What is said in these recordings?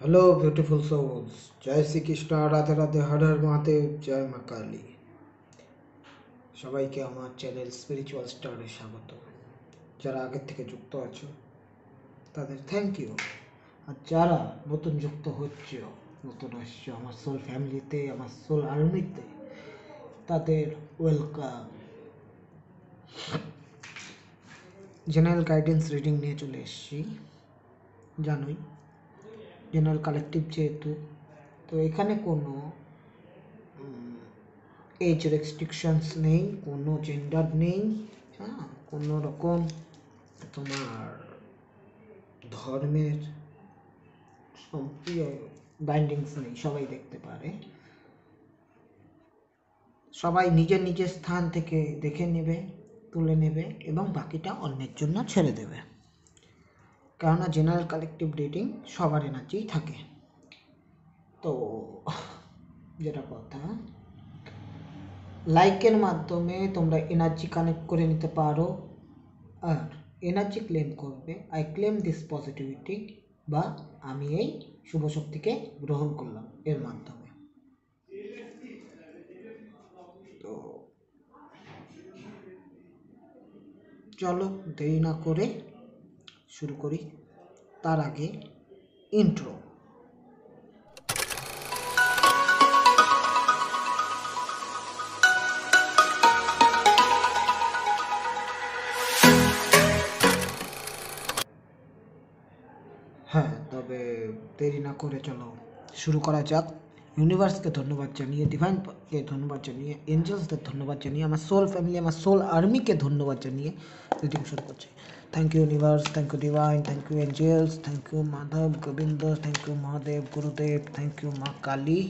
Hello beautiful sols, জয় শ্রীকৃষ্ণ, রাধে রাধে, হর হর মহাদেব, জয় মা কালী। সবাইকে আমার চ্যানেল স্পিরিচুয়াল স্টারে স্বাগত। যারা আগের থেকে যুক্ত আছো তাদের থ্যাংক ইউ, আর যারা নতুন যুক্ত হচ্ছে, নতুন আসছো আমার সোল ফ্যামিলিতে, আমার সোল আর্মিতে, তাদের ওয়েলকাম। জেনারেল গাইডেন্স রিডিং নিয়ে চলে এসেছি, জানোই জেনারেল কালেকটিভ যেহেতু, তো এখানে কোনো এজ রেস্ট্রিকশনস নেই, কোনো জেন্ডার নেই, হ্যাঁ, কোনো রকম তোমার ধর্মের বাইন্ডিংস নেই, সবাই দেখতে পারে, সবাই নিজের নিজের স্থান থেকে দেখে নেবে, তুলে নেবে এবং বাকিটা অন্যের জন্য ছেড়ে দেবে, কেননা জেনারেল কালেকটিভ রিডিং সবার এনার্জিই থাকে। তো যেটা কথা, লাইকের মাধ্যমে তোমরা এনার্জি কানেক্ট করে নিতে পারো, আর এনার্জি ক্লেম করবে, আই ক্লেম দিস পজিটিভিটি, বা আমি এই শুভ শক্তিকে গ্রহণ করলাম এর মাধ্যমে। তো চলো দেরি না করে শুরু করি। তার আগে ইন্ট্রো। হ্যাঁ, তবে দেরি না করে চলো শুরু করা যাক। ইউনিভার্সকে ধন্যবাদ জানিয়ে, ডিভাইনকে ধন্যবাদ জানিয়ে, এঞ্জেলসদের ধন্যবাদ জানিয়ে, আমার সোল ফ্যামিলি, আমার সোল আর্মিকে ধন্যবাদ জানিয়ে রিডিং শুরু করছি। Thank you universe, thank you divine, thank you angels, thank you Madhav Govinda, thank you Mahadev Gurudev, thank you Ma Kali,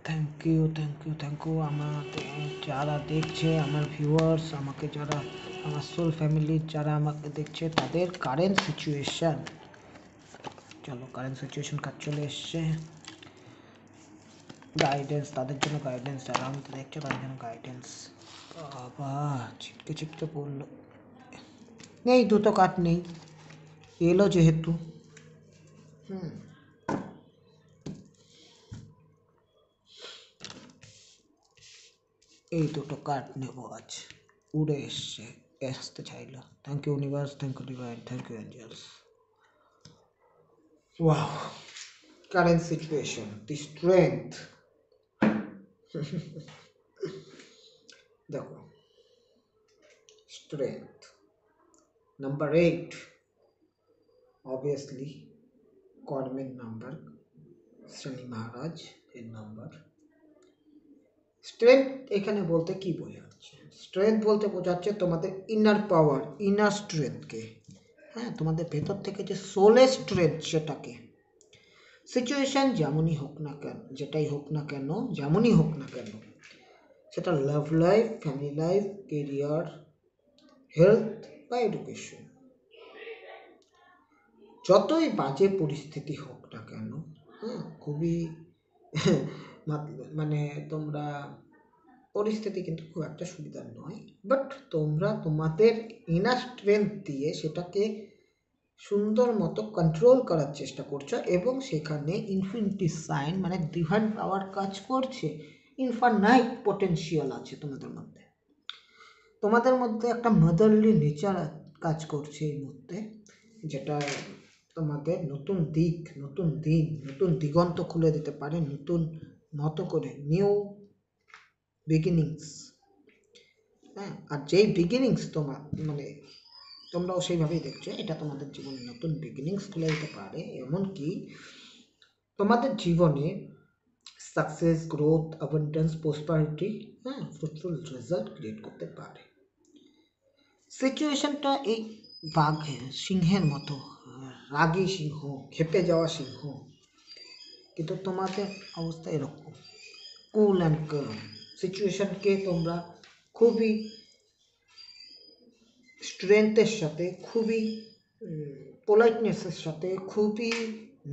thank you, thank you, thank you আমাদের যারা দেখছে, আমার ভিউয়ার্স, আমাকে যারা, আমার সোল ফ্যামিলি যারা আমাকে দেখছে, তাদের কারেন্ট সিচুয়েশান। চলো কারেন্ট সিচুয়েশন কাজ চলে এসছে। গাইডেন্স, তাদের জন্য গাইডেন্স, যারা আমাকে দেখছে তাদের জন্য গাইডেন্স। বাবা ছিটকে ছিটকে পড়লো, নেই দুটো কাঠ নেই, এলো যেহেতু এই দুটো কাঠ নেব আজ। উড়ে এসছে, আসতে চাইলো। Thank you universe, thank you divine, thank you angels. Wow, current situation, the strength. দেখো, স্ট্রেংথ নাম্বার 8, অবভিয়াসলি কর্মের নাম্বার, শনি মহারাজ এর নাম্বার। স্ট্রেংথ এখানে বলতে কি বোঝাচ্ছে? স্ট্রেংথ বলতে বোঝাচ্ছে তোমাদের ইনার পাওয়ার, ইনার স্ট্রেংথকে, হ্যাঁ, তোমাদের ভেতর থেকে যে সোলের স্ট্রেংথ, সেটাকে। সিচুয়েশন যেমনই হোক না কেন, যেটাই হোক না কেন, যেমনই হোক না কেন, সেটা love life, family life, career, health বা এডুকেশন, যতই বাজে পরিস্থিতি হোক না কেন, হ্যাঁ, খুবই মানে তোমরা পরিস্থিতি কিন্তু খুব একটা সুবিধার নয়, বাট তোমরা তোমাদের ইনার স্ট্রেংথ দিয়ে সেটাকে সুন্দর মতো কন্ট্রোল করার চেষ্টা করছো, এবং সেখানে ইনফিনিটি সাইন মানে ডিভাইন পাওয়ার কাজ করছে, ইনফাইনাইট পটেনশিয়াল আছে তোমাদের মধ্যে। তোমাদের মধ্যে একটা মাদারলি নেচার কাজ করছে এই মুহূর্তে, যেটা তোমাদের নতুন দিক, নতুন দিন, নতুন দিগন্ত খুলে দিতে পারে, নতুন মতো করে নিউ বিগিনিংস। হ্যাঁ, আর যেই বিগিনিংস তোমার মানে তোমরাও সেইভাবেই দেখছো, এটা তোমাদের জীবনে নতুন বিগিনিংস খুলে দিতে পারে, এমনকি তোমাদের জীবনে সাকসেস, গ্রোথ, অ্যাবান্ডেন্স, প্রসপারিটি, হ্যাঁ, ফ্রুটফুল রেজাল্ট ক্রিয়েট করতে পারে। সিচুয়েশনটা এই বাঘের, সিংহের মতো, রাগী সিংহ, খেপে যাওয়া সিংহ, কিন্তু তোমাদের অবস্থা এরকম কুল অ্যান্ড কাম। সিচুয়েশনকে তোমরা খুবই স্ট্রেংথের সাথে, খুবই পোলাইটনেসের সাথে, খুবই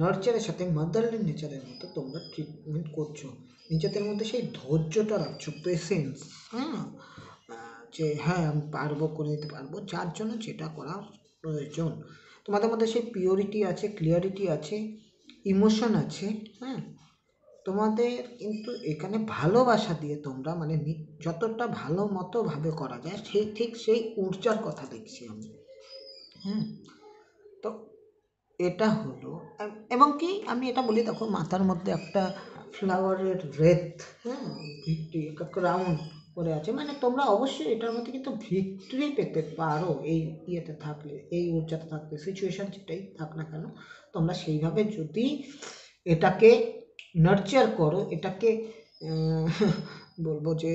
নার্চারের সাথে, মাদারলি নেচারের মতো তোমরা ট্রিটমেন্ট করছো, নিজেদের মধ্যে সেই ধৈর্যটা রাখছো, পেশেন্স, হ্যাঁ, যে হ্যাঁ আমি পারবো, করে দিতে পারবো, যার জন্য যেটা করা প্রয়োজন। তোমাদের মধ্যে সেই পিওরিটি আছে, ক্লিয়ারিটি আছে, ইমোশন আছে, হ্যাঁ, তোমাদের কিন্তু এখানে ভালোবাসা দিয়ে তোমরা মানে যতটা ভালো মতো ভাবে করা যায় সেই ঠিক সেই ঊর্জার কথা দেখছি আমি। হুম, তো এটা হলো এবং কি আমি এটা বলি, দেখো মাথার মধ্যে একটা ফ্লাওয়ারের রেত, হ্যাঁ, ভিক্টরি একটা ক্রাউন করে আছে, মানে তোমরা অবশ্যই এটার মধ্যে কিন্তু ভিক্টরি পেতে পারো এই ইয়েতে থাকলে, এই ঊর্জাতে থাকলে, সিচুয়েশন যেটাই থাক না কেন তোমরা সেইভাবে যদি এটাকে নার্চার করো, এটাকে বলবো যে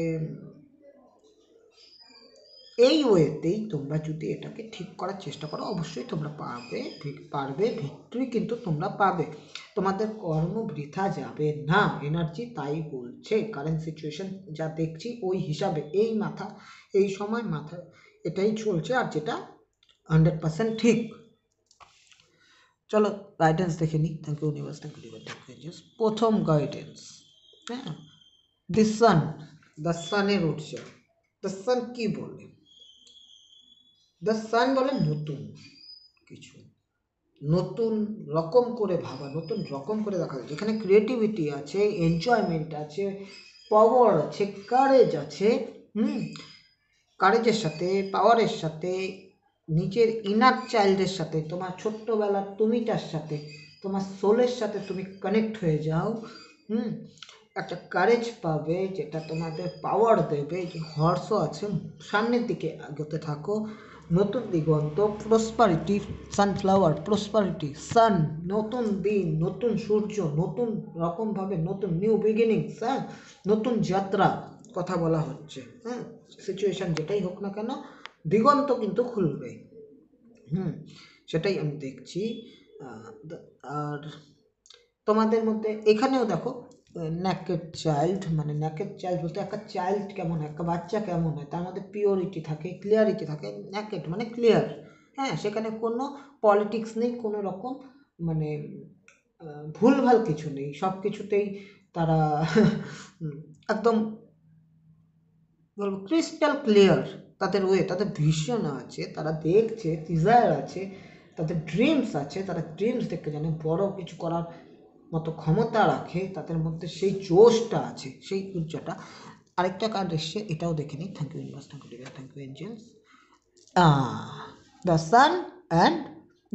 এই ওয়েতেই তোমরা যদি এটাকে ঠিক করার চেষ্টা করো অবশ্যই তোমরা পারবে, ভিক্টরি কিন্তু তোমরা পাবে, তোমাদের কর্ম বৃথা যাবে না, এনার্জি তাই বলছে, কারেন্ট সিচুয়েশন যা দেখছি ওই হিসাবে এই সময় মাথা এটাই চলছে, আর যেটা 100% ঠিক। চলো গাইডেন্স দেখে নিই। Thank you universe, thank you divine, thank you angels. প্রথম গাইডেন্স, হ্যাঁ, দ্য সানের ঊর্জা। দ্য সান কি বলে? দ্য সান বলে নতুন কিছু, নতুন রকম করে ভাবা, নতুন রকম করে দেখা যায়, যেখানে ক্রিয়েটিভিটি আছে, এনজয়মেন্ট আছে, পাওয়ার আছে, কারেজ আছে। কারেজের সাথে, পাওয়ারের সাথে, নিজের ইনার চাইল্ডের সাথে, তোমার ছোট্টবেলার তুমিটার সাথে, তোমার সোলের সাথে তুমি কানেক্ট হয়ে যাও। একটা কারেজ পাবে যেটা তোমাদের পাওয়ার দেবে, যে হর্ষ আছে, সামনের দিকে এগোতে থাকো, নতুন দিগন্ত, প্রসপারিটি, সানফ্লাওয়ার, প্রসপারিটি, সান, নতুন দিন, নতুন সূর্য, নতুন রকমভাবে নতুন নিউ বিগিনিংস, হ্যাঁ, নতুন যাত্রা কথা বলা হচ্ছে, হ্যাঁ, সিচুয়েশন যেটাই হোক না কেন দিগন্ত কিন্তু খুলবে, সেটাই আমি দেখছি। আর তোমাদের মধ্যে এখানেও দেখো ন্যাকেড চাইল্ড, মানে ন্যাকেড চাইল্ড বলতে একটা চাইল্ড কেমন হয়, একটা বাচ্চা কেমন হয়, তার মধ্যে পিওরিটি থাকে, ক্লিয়ারিটি থাকে, ন্যাকেড মানে ক্লিয়ার, হ্যাঁ, সেখানে কোনো পলিটিক্স নেই, কোনো রকম মানে ভুলভাল কিছু নেই, সব কিছুতেই তারা একদম বলবো ক্রিস্টাল ক্লিয়ার, তাদের ওয়ে, তাদের ভিশন আছে, তারা দেখছে, ডিজায়ার আছে, তাদের ড্রিমস আছে, তারা ড্রিমস দেখতে জানে, বড় কিছু করার মতো ক্ষমতা রাখে, তাদের মধ্যে সেই জোশটা আছে, সেই ঊর্জাটা। আরেকটা কার্ড এসছে, এটাও দেখে নিই। Thank you universe, thank you divine, thank you angels. The sun and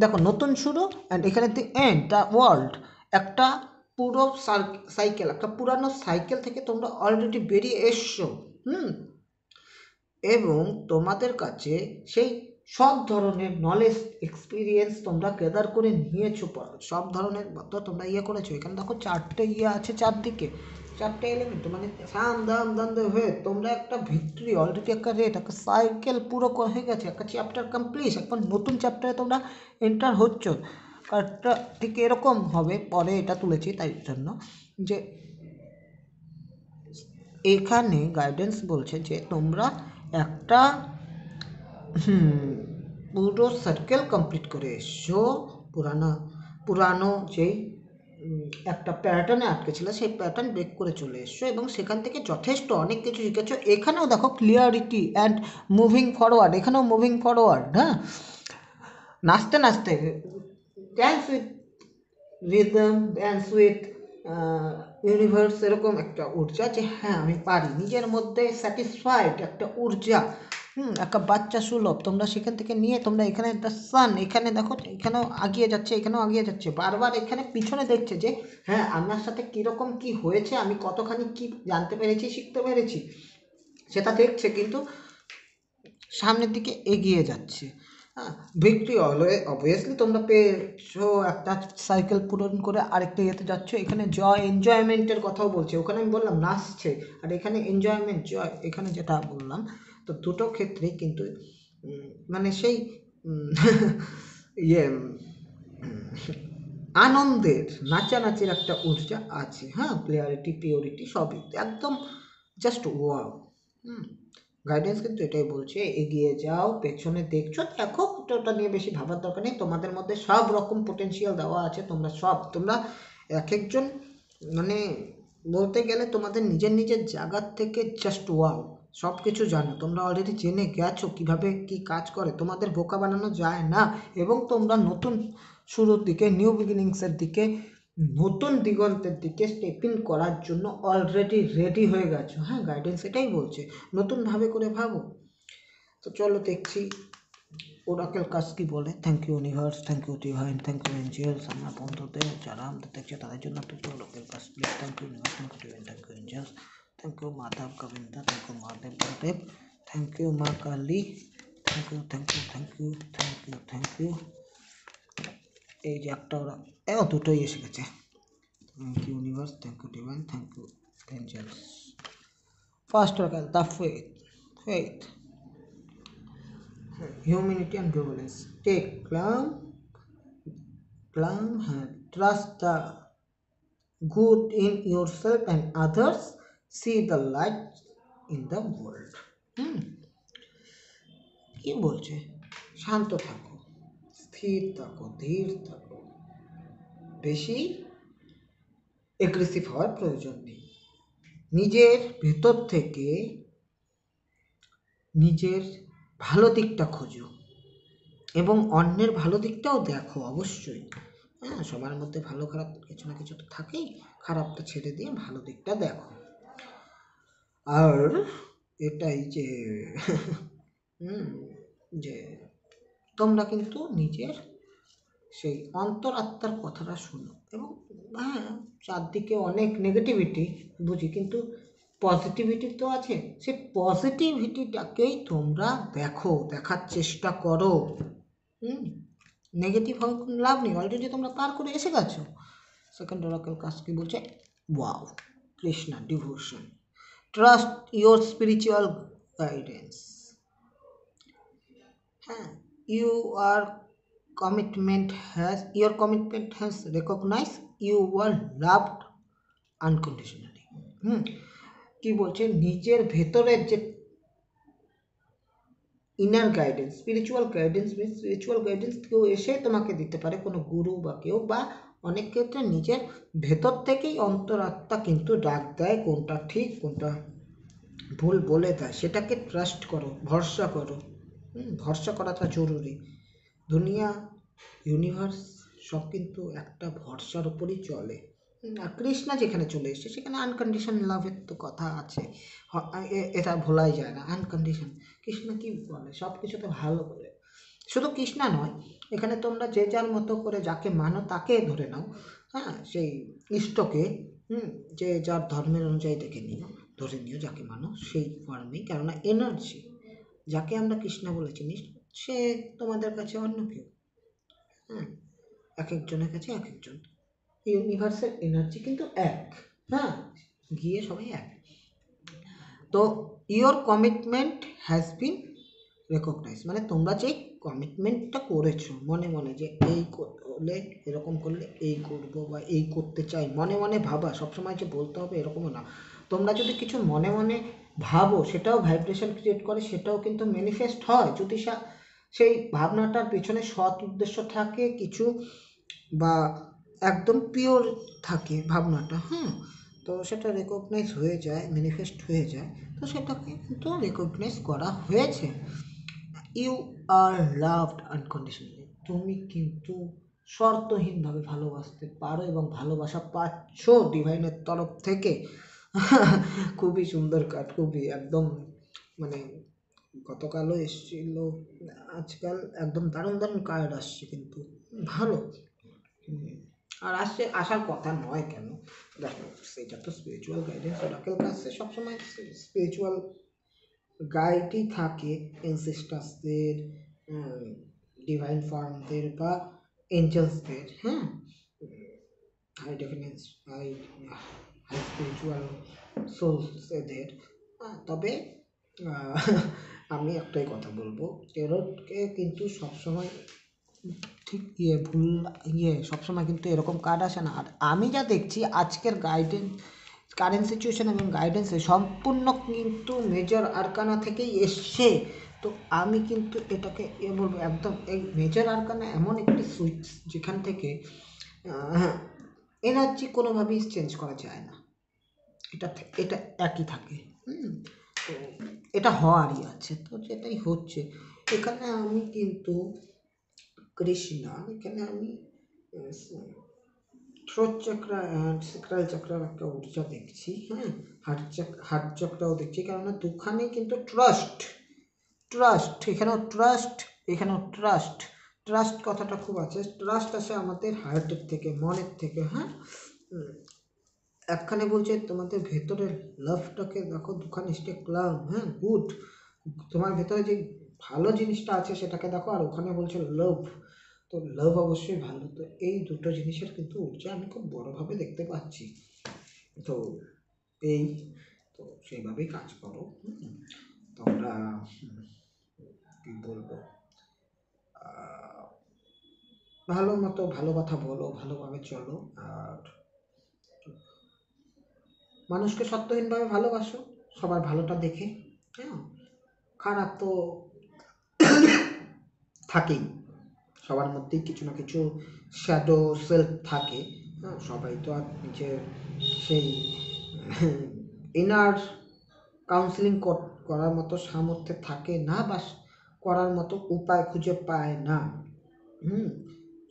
দেখো নতুন শুরু, অ্যান্ড এখানে দি এন্ড, দ্য ওয়ার্ল্ড, একটা পুরো সাইকেল, একটা পুরানো সাইকেল থেকে তোমরা অলরেডি বেরিয়ে এসছো, এবং তোমাদের কাছে সেই সব ধরনের নলেজ এক্সপিরিয়েন্স তোমরা গ্যাদার করে নিয়েছো, সব ধরনের তো তোমরা করেছো। এখানে দেখো চারটে আছে, চারদিকে চারটে এলিমেন্ট, মানে সাম দাম দান্দে হয়ে তোমরা একটা ভিক্টরি অলরেডি, একটা রেট, একটা সাইকেল পুরো হয়ে গেছে, একটা চ্যাপ্টার কমপ্লিট, এখন নতুন চ্যাপ্টারে তোমরা এন্টার হচ্ছ। কার্ডটা ঠিক এরকম হবে, পরে এটা তুলেছি তাই জন্য যে এখানে গাইডেন্স বলছে যে তোমরা একটা পুরো সার্কেল কমপ্লিট করে এসছো, পুরানো যেই একটা প্যাটার্নে আটকে ছিল সেই প্যাটার্ন ব্রেক করে চলে এসছো, এবং সেখান থেকে যথেষ্ট অনেক কিছু শিখেছো। এখানেও দেখো ক্লিয়ারিটি অ্যান্ড মুভিং ফরওয়ার্ড, এখানেও মুভিং ফরওয়ার্ড, হ্যাঁ, নাচতে নাচতে, dance with rhythm, dance with universe, এরকম একটা ঊর্জা যে হ্যাঁ আমি পারি, নিজের মধ্যে স্যাটিসফাইড একটা ঊর্জা, একটা বাচ্চা সুলভ তোমরা সেখান থেকে নিয়ে তোমরা এখানে দ্য সান, এখানে দেখো এখানেও আগিয়ে যাচ্ছে, এখানেও আগিয়ে যাচ্ছে, বারবার এখানে পিছনে দেখছে যে হ্যাঁ আমার সাথে কীরকম কি হয়েছে, আমি কতখানি কি জানতে পেরেছি, শিখতে পেরেছি, সেটা দেখছে, কিন্তু সামনের দিকে এগিয়ে যাচ্ছে। ভিক্টরি অবভিয়াসলি তোমরা পেয়েছো, একটা সাইকেল পূরণ করে আরেকটা ইয়েতে যাচ্ছ। এখানে এনজয়মেন্টের কথাও বলছে, ওখানে আমি বললাম নাচছে, আর এখানে এনজয়মেন্ট, জয়, এখানে যেটা বললাম, তো দুটো ক্ষেত্রেই কিন্তু মানে সেই ইয়ে আনন্দের, নাচানাচির একটা ঊর্জা আছে, হ্যাঁ, ক্লিয়ারিটি, পিওরিটি সবই একদম জাস্ট ওয়াও। গাইডেন্স কিন্তু এটাই বলছে, এগিয়ে যাও, পেছনে দেখছো, দেখো, ওটা নিয়ে বেশি ভাবার দরকার নেই, তোমাদের মধ্যে সব রকম পোটেনশিয়াল দেওয়া আছে, তোমরা এক একজন মানে বলতে গেলে তোমাদের নিজের জায়গার থেকে জাস্ট ওয়াও, সব কিছু জানো, তোমরা অলরেডি জেনে গেছো কীভাবে কী কাজ করে, তোমাদের বোকা বানানো যায় না, এবং তোমরা নতুন শুরুর দিকে, নিউ বিগিনিংসের দিকে নতুন দিগন্তের দিকে স্টেপ ইন করার জন্য অলরেডি রেডি হয়ে গেছো। হ্যাঁ, গাইডেন্স এটাই বলছে, নতুনভাবে করে ভাবো। তো চলো দেখছি ওরাকেল কাজ কি বলে। Thank you universe, thank you divine, thank you angels, আমার বন্ধুদের যারা আমাদের দেখছে তাদের জন্য একটু ওরাকেল কাজ please. Thank you universe, thank you divine, thank you angels, thank you Madhav Govinda, thank you Mahadev Gurudev, thank you Ma Kali, thank you thank you thank you thank you thank you. এই যে একটা ওরা দুটোই এসে গেছে। Thank you universe, thank you divine, thank you angels. First oracle, the faith, humanity and benevolence. Take calm hand, trust the good in yourself and others, see the light in the world. কি বলছে? শান্ত থাকো, স্থির থাকো, ধীর থাকো, বেশি aggressive হওয়ার প্রয়োজন নেই। নিজের ভেতর থেকে নিজের ভালো দিকটা খোঁজো এবং অন্যের ভালো দিকটাও দেখো অবশ্যই। হ্যাঁ, সবার মধ্যে ভালো খারাপ কিছু না কিছু তো থাকেই, খারাপটা ছেড়ে দিয়ে ভালো দিকটা দেখো। আর এটাই যে যে তোমরা কিন্তু নিজের সেই অন্তরাত্মার কথাটা শোনো। এবং হ্যাঁ, চারদিকে অনেক নেগেটিভিটি বুঝি, কিন্তু পজিটিভিটি তো আছে, সেই পজিটিভিটিটাকেই তোমরা দেখো, দেখার চেষ্টা করো। নেগেটিভ হওয়ার কোনো লাভ নেই, অলরেডি তোমরা পার করে এসে গেছো। সেকেন্ড ওরাকেল কাজ কি বলছে? Wow, Krishna devotion, trust your spiritual guidance. হ্যাঁ, your commitment has recognized you are loved unconditionally. কি বলছে? নিজের ভেতরের যে ইনার গাইডেন্স, স্পিরিচুয়াল গাইডেন্স কেউ এসে তোমাকে দিতে পারে, কোনো গুরু বা কেউ, বা অনেক ক্ষেত্রে নিজের ভেতর থেকেই অন্তরাত্মা কিন্তু ডাক দেয়, কোনটা ঠিক কোনটা ভুল বলে দেয়। সেটাকে ট্রাস্ট করো, ভরসা করো। ভরসা করাটা জরুরি। দুনিয়া, ইউনিভার্স সব কিন্তু একটা ভরসার উপরই চলে। আর কৃষ্ণা যেখানে চলে এসছে সেখানে আনকন্ডিশন লাভের তো কথা আছে, এটা ভোলাই যায় না। আনকন্ডিশন কৃষ্ণা কি বলে? সব কিছুতে ভালো বলে। শুধু কৃষ্ণা নয়, এখানে তোমরা যে যার মতো করে যাকে মানো তাকে ধরে নাও। হ্যাঁ, সেই ইষ্টকে যে যার ধর্মের অনুযায়ী ধরে নিও যাকে মানো সেই ফর্মেই। কেননা এনার্জি, যাকে আমরা কৃষ্ণা বলে চিনি সে তোমাদের কাছে অন্য কেউ। এক একজনের কাছে এক একজন। ইউনিভার্সের এনার্জি কিন্তু এক। হ্যাঁ, গিয়ে সবাই এক। তো your commitment has been recognise, মানে তোমরা যে কমিটমেন্টটা করেছো মনে মনে, যে এই করলে এরকম করলে এই করব বা এই করতে চাই, মনে মনে ভাবা, সবসময় যে বলতে হবে এরকমও না। তোমরা যদি কিছু মনে মনে ভাবো সেটাও ভাইব্রেশন ক্রিয়েট করে, সেটাও কিন্তু ম্যানিফেস্ট হয় যদি সেই ভাবনাটার পেছনে সৎ উদ্দেশ্য থাকে কিছু, বা একদম পিওর থাকে ভাবনাটা। তো সেটা রেকগনাইজ হয়ে যায়, ম্যানিফেস্ট হয়ে যায়। তো সেটাকে কিন্তু রেকগনাইজ করা হয়েছে। ইউ আর লাভড আনকন্ডিশনালি, তুমি কিন্তু শর্তহীনভাবে ভালোবাসতে পারো এবং ভালোবাসা পাচ্ছ ডিভাইনের তরফ থেকে। খুবই সুন্দর কার্ড, খুবই একদম মানে গতকালও এসেছিল, আজকাল একদম দারুণ দারুণ কার্ড আসছে, কিন্তু ভালো। আর আসার কথা নয় কেন? দেখো, সেটা তো স্পিরিচুয়াল গাইডেন্স, ওরাকেল কাছে সবসময় স্পিরিচুয়াল গাইডই থাকে, এনসেস্টার্সদের, ডিভাইন ফর্মদের বা এঞ্জেলসদের। হাই ডেফিনেন্স, হাই স্পিরিচুয়াল সোলস এদের। তবে আমি একটাই কথা বলবো, টেরোটকে কিন্তু সবসময় ঠিক সবসময় কিন্তু এরকম কার্ড আসে না। আর আমি যা দেখছি আজকের কারেন্ট সিচুয়েশন এবং গাইডেন্সে সম্পূর্ণ কিন্তু মেজর আরকানা থেকেই এসছে। তো আমি কিন্তু এটাকে বলবো, একদম এই মেজর আরকানা এমন একটি সুইচ যেখান থেকে এনার্জি কোনোভাবেই চেঞ্জ করা যায় না, এটা একই থাকে। তো এটা হওয়ারই আছে, তো যেটাই হচ্ছে এখানে আমি কিন্তু কৃষ্ণা, এখানে আমি থ্রোট চক্র অ্যান্ড স্যাক্রাল চক্রের একটা ঊর্জা দেখছি, হ্যাঁ, হার্ট চক্রও দেখছি, কেননা দুখানেই কিন্তু ট্রাস্ট এখানেও ট্রাস্ট কথাটা খুব আছে। ট্রাস্ট আসে আমাদের হার্টের থেকে, মনের থেকে, হ্যাঁ। একখানে বলছে তোমাদের ভেতরের লাভটাকে দেখো, দুখানে স্টে ক্লাম, হ্যাঁ, গুড। তোমার ভেতরে যে ভালো জিনিসটা আছে সেটাকে দেখো, আর ওখানে বলছে লাভ, তো লাভ অবশ্যই ভালো। তো এই দুটো জিনিসের কিন্তু ঊর্জা আমি খুব বড়োভাবে দেখতে পাচ্ছি। তো এই তো সেইভাবেই কাজ করো। তোমরা কি বলবো, ভালো মতো ভালো কথা বলো, ভালোভাবে চলো, আর মানুষকে সত্যহীনভাবে ভালোবাসো, সবার ভালোটা দেখে, হ্যাঁ। খারাপ তো থাকেই, সবার মধ্যেই কিছু না কিছু শ্যাডো সেলফ থাকে, হ্যাঁ। সবাই তো আর নিজের সেই ইনার কাউন্সিলিং করার মতো সামর্থ্যে থাকে না, বা করার মতো উপায় খুঁজে পায় না।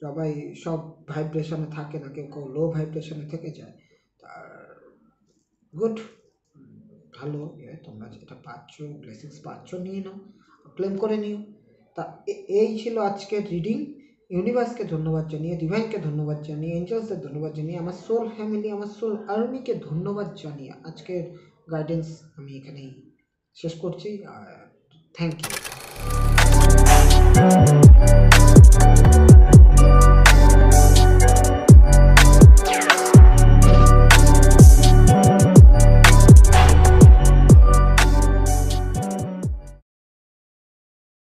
সবাই সব ভাইব্রেশনে থাকে না, কেউ কেউ লো ভাইব্রেশনে থেকে যায়। আর গুড, ভালো, তোমরা যেটা পাচ্ছ, ব্লেসিংস পাচ্ছ, নিয়ে নাও, ক্লেম করে নিও। তা এই ছিল আজকের রিডিং। ইউনিভার্সকে ধন্যবাদ জানিয়ে, ডিভাইনকে ধন্যবাদ জানিয়ে, এঞ্জেলসদের ধন্যবাদ জানিয়ে, আমার সোল ফ্যামিলি, আমার সোল আর্মিকে ধন্যবাদ জানিয়ে আজকের গাইডেন্স আমি এখানেই শেষ করছি। Thank you.